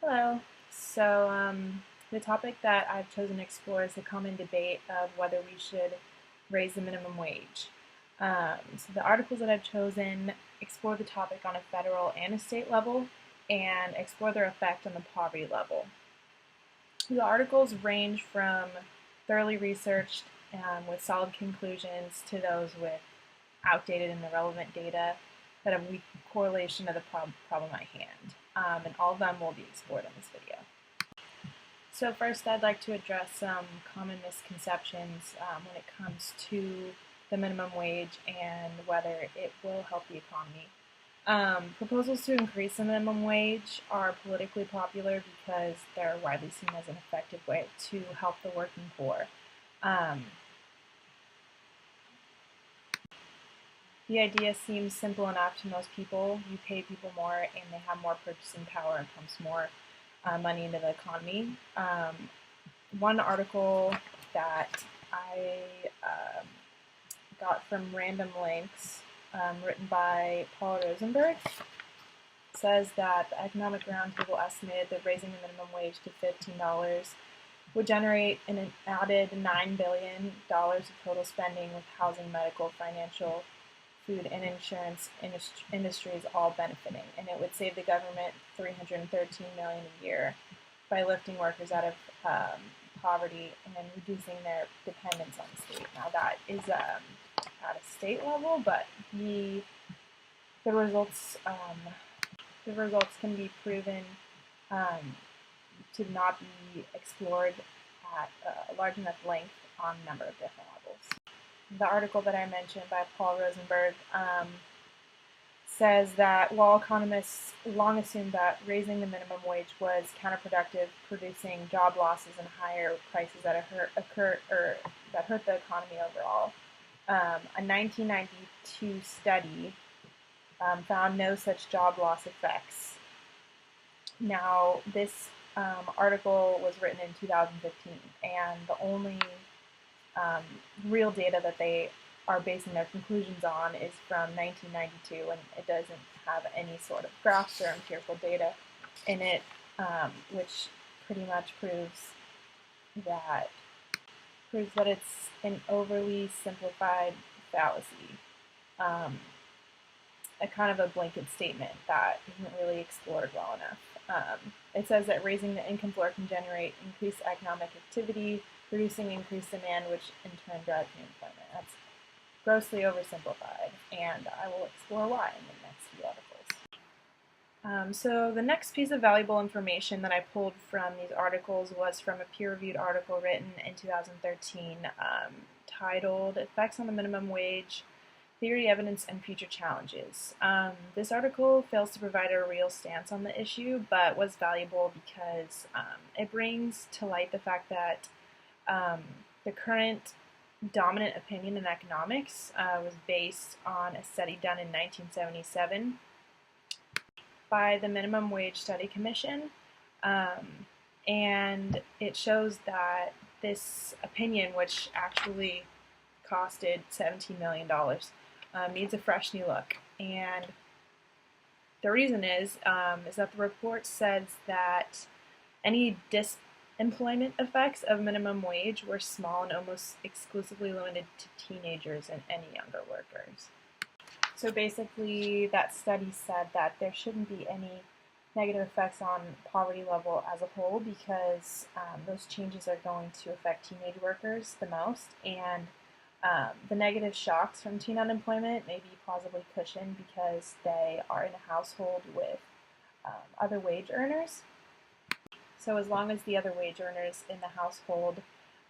Hello. The topic that I've chosen to explore is the common debate of whether we should raise the minimum wage. The articles that I've chosen explore the topic on a federal and a state level and explore their effect on the poverty level. The articles range from thoroughly researched with solid conclusions to those with outdated and irrelevant data that have weak correlation to the problem at hand. And all of them will be explored in this video. So first, I'd like to address some common misconceptions when it comes to the minimum wage and whether it will help the economy. Proposals to increase the minimum wage are politically popular because they're widely seen as an effective way to help the working poor. The idea seems simple enough to most people. You pay people more and they have more purchasing power and pumps more money into the economy. One article that I got from Random Links, written by Paul Rosenberg, says that the Economic Roundtable estimated that raising the minimum wage to $15 would generate an added $9 billion of total spending with housing, medical, financial, food, and insurance industries all benefiting, and it would save the government $313 million a year by lifting workers out of poverty and reducing their dependence on the state. Now that is at a state level, but the results can be proven to not be explored at a large enough length on a number of different levels. The article that I mentioned by Paul Rosenberg says that while economists long assumed that raising the minimum wage was counterproductive, producing job losses and higher prices that hurt the economy overall, a 1992 study found no such job loss effects. Now, this article was written in 2015, and the only real data that they are basing their conclusions on is from 1992, and it doesn't have any sort of graphs or empirical data in it, which pretty much proves that it's an overly simplified fallacy, a kind of a blanket statement that isn't really explored well enough. It says that raising the income floor can generate increased economic activity, producing increased demand, which in turn drives new employment. That's grossly oversimplified, and I will explore why in the next few articles. So the next piece of valuable information that I pulled from these articles was from a peer-reviewed article written in 2013 titled Effects on the Minimum Wage, Theory, Evidence, and Future Challenges. This article fails to provide a real stance on the issue, but was valuable because it brings to light the fact that the current dominant opinion in economics was based on a study done in 1977 by the Minimum Wage Study Commission, and it shows that this opinion, which actually costed $17 million, needs a fresh new look. And the reason is that the report says that any employment effects of minimum wage were small and almost exclusively limited to teenagers and any younger workers. So basically, that study said that there shouldn't be any negative effects on poverty level as a whole because those changes are going to affect teenage workers the most, and the negative shocks from teen unemployment may be plausibly cushioned because they are in a household with other wage earners. So as long as the other wage earners in the household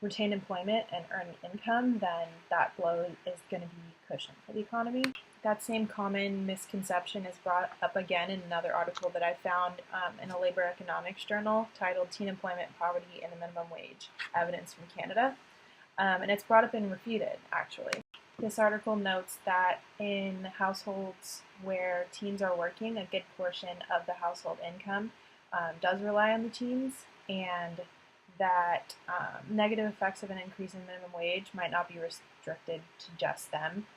retain employment and earn income, then that blow is going to be cushioned for the economy. That same common misconception is brought up again in another article that I found in a labor economics journal titled Teen Employment, Poverty, and the Minimum Wage, Evidence from Canada. And it's brought up and refuted, actually. This article notes that in households where teens are working, a good portion of the household income does rely on the teens, and that negative effects of an increase in minimum wage might not be restricted to just them.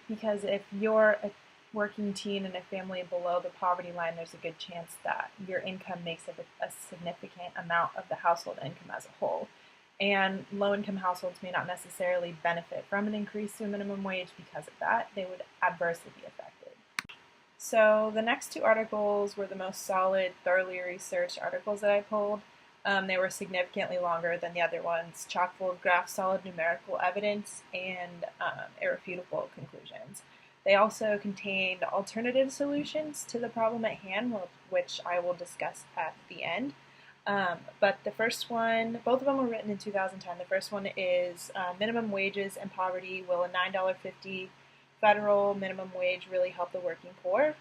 Because if you're a working teen in a family below the poverty line, there's a good chance that your income makes up a significant amount of the household income as a whole. And low-income households may not necessarily benefit from an increase to a minimum wage because of that. They would adversely be affected. So the next two articles were the most solid, thoroughly researched articles that I pulled. They were significantly longer than the other ones, chock full of graphs, solid numerical evidence, and irrefutable conclusions. They also contained alternative solutions to the problem at hand, which I will discuss at the end. But the first one, both of them were written in 2010. The first one is Minimum Wages and Poverty. Will a $9.50 federal minimum wage really help the working poor?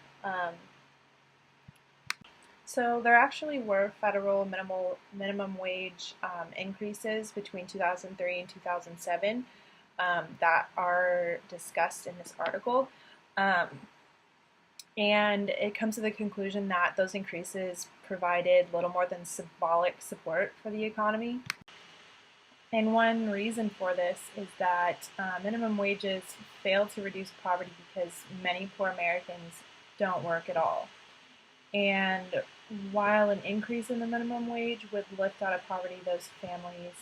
So there actually were federal minimum wage increases between 2003 and 2007 that are discussed in this article. And it comes to the conclusion that those increases provided little more than symbolic support for the economy. And one reason for this is that minimum wages fail to reduce poverty because many poor Americans don't work at all. And while an increase in the minimum wage would lift out of poverty those families,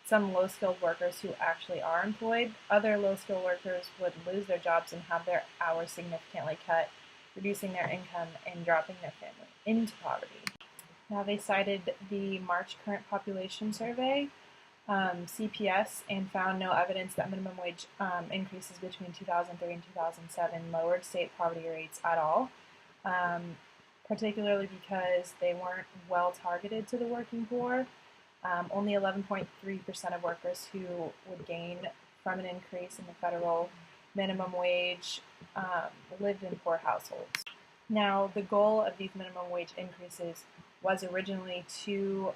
some low-skilled workers who actually are employed, other low-skilled workers would lose their jobs and have their hours significantly cut, reducing their income and dropping their family into poverty. Now, they cited the March Current Population Survey, CPS, and found no evidence that minimum wage increases between 2003 and 2007 lowered state poverty rates at all, particularly because they weren't well targeted to the working poor. Only 11.3% of workers who would gain from an increase in the federal minimum wage lived in poor households. Now, the goal of these minimum wage increases was originally to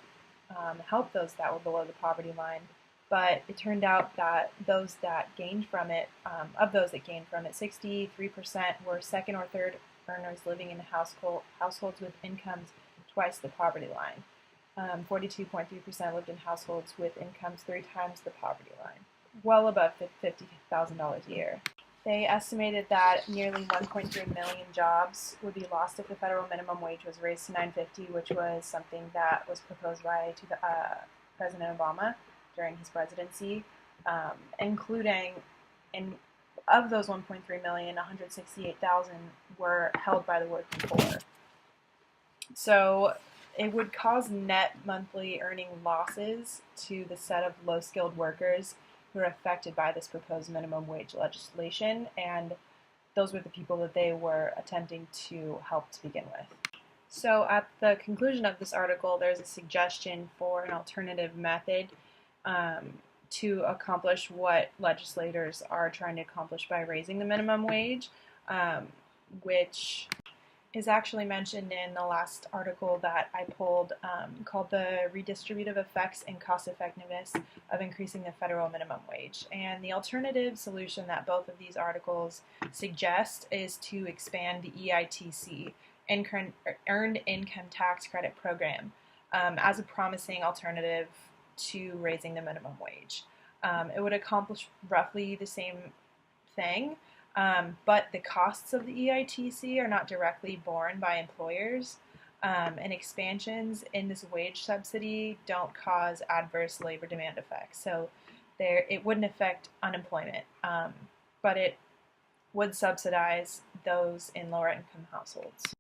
help those that were below the poverty line, but it turned out that those that gained from it, 63% were second or third earners living in households with incomes twice the poverty line. 42.3% lived in households with incomes 3 times the poverty line, well above $50,000 a year. They estimated that nearly 1.3 million jobs would be lost if the federal minimum wage was raised to $9.50, which was something that was proposed by President Obama during his presidency, including, of those 1.3 million, 168,000 were held by the working poor. So it would cause net monthly earning losses to the set of low-skilled workers who are affected by this proposed minimum wage legislation, and those were the people that they were attempting to help to begin with. So at the conclusion of this article, there's a suggestion for an alternative method to accomplish what legislators are trying to accomplish by raising the minimum wage, which is actually mentioned in the last article that I pulled, called The Redistributive Effects and Cost Effectiveness of Increasing the Federal Minimum Wage. And the alternative solution that both of these articles suggest is to expand the EITC, Earned Income Tax Credit Program, as a promising alternative to raising the minimum wage. It would accomplish roughly the same thing, but the costs of the EITC are not directly borne by employers, and expansions in this wage subsidy don't cause adverse labor demand effects. So it wouldn't affect unemployment, but it would subsidize those in lower income households.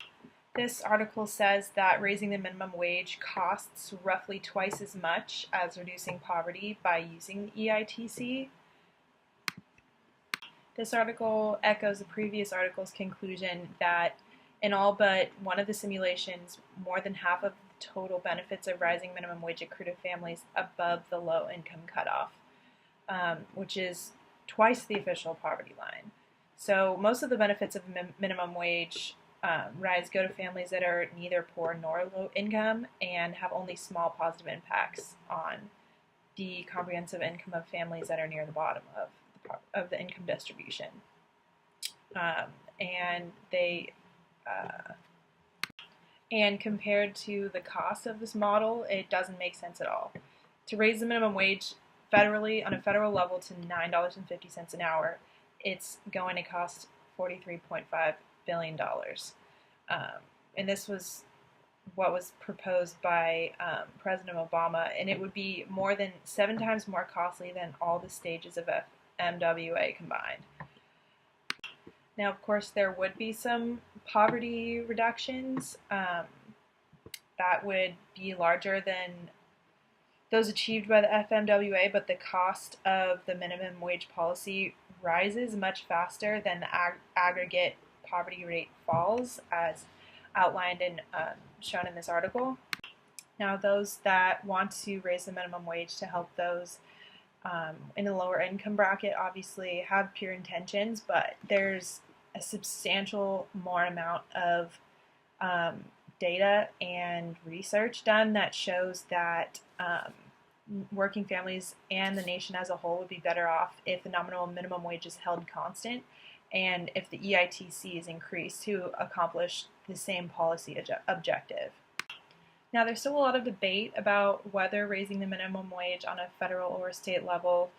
This article says that raising the minimum wage costs roughly twice as much as reducing poverty by using the EITC. This article echoes the previous article's conclusion that in all but one of the simulations, more than half of the total benefits of rising minimum wage accrue to families above the low income cutoff, which is twice the official poverty line. So most of the benefits of minimum wage rise go to families that are neither poor nor low income and have only small positive impacts on the comprehensive income of families that are near the bottom of the income distribution. And compared to the cost of this model, it doesn't make sense at all. To raise the minimum wage federally on a federal level to $9.50 an hour, it's going to cost $43.5 billion. And this was what was proposed by President Obama, and it would be more than 7 times more costly than all the stages of FMWA combined. Now, of course, there would be some poverty reductions that would be larger than those achieved by the FMWA, but the cost of the minimum wage policy rises much faster than the aggregate poverty rate falls, as outlined and shown in this article. Now, those that want to raise the minimum wage to help those in a lower income bracket obviously have pure intentions, but there's a substantial more amount of data and research done that shows that working families and the nation as a whole would be better off if the nominal minimum wage is held constant and if the EITC is increased to accomplish the same policy objective. Now, there's still a lot of debate about whether raising the minimum wage on a federal or state level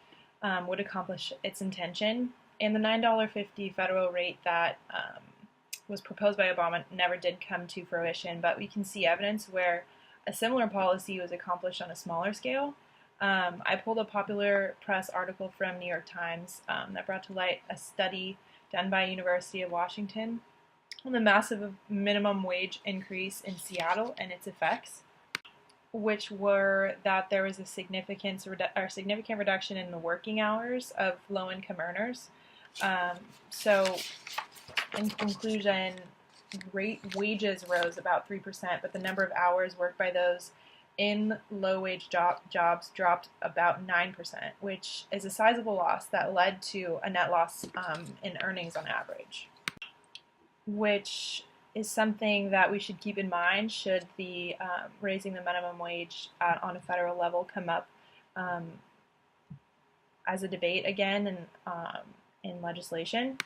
would accomplish its intention. And the $9.50 federal rate that was proposed by Obama never did come to fruition, but we can see evidence where a similar policy was accomplished on a smaller scale. I pulled a popular press article from New York Times that brought to light a study done by University of Washington on the massive minimum wage increase in Seattle and its effects, which were that there was a significant reduction in the working hours of low-income earners. So, in conclusion, wages rose about 3%, but the number of hours worked by those in low-wage jobs dropped about 9%, which is a sizable loss that led to a net loss in earnings on average, which is something that we should keep in mind should the raising the minimum wage on a federal level come up as a debate again in legislation.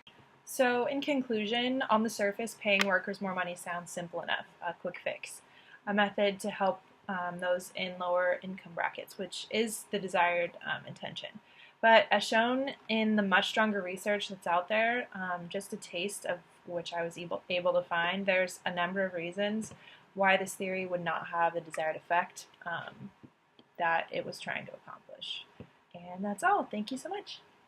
So in conclusion, on the surface, paying workers more money sounds simple enough, a quick fix, a method to help those in lower income brackets, which is the desired intention. But as shown in the much stronger research that's out there, just a taste of which I was able to find, there's a number of reasons why this theory would not have the desired effect that it was trying to accomplish. And that's all. Thank you so much.